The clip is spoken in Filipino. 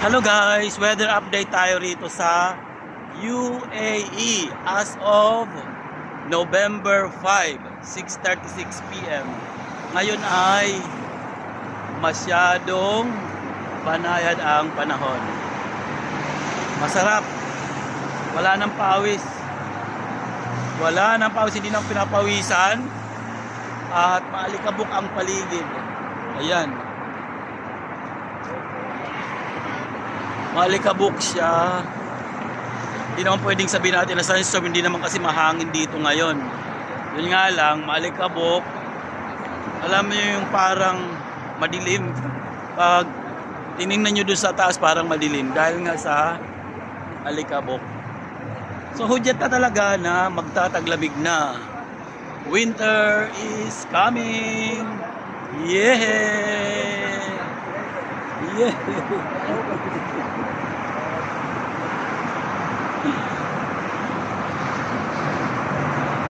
Hello guys, weather update tayo rito sa UAE as of November 5, 6:36 PM. Ngayon ay masyadong banayad ang panahon. Masarap. Wala nang pawis. Wala nang pawis, hindi nang pinapawisan at maalikabok ang paligid. Ayan. Maalikabok siya. Hindi naman pwedeng sabihin natin na sunstorm, hindi naman kasi mahangin dito ngayon. Yun nga lang, maalikabok. Alam niyo yung parang madilim. Pag tiningnan nyo dun sa taas, parang madilim dahil nga sa alikabok. So hudyat na talaga na magtataglamig na. Winter is coming. Yeah! Yeah!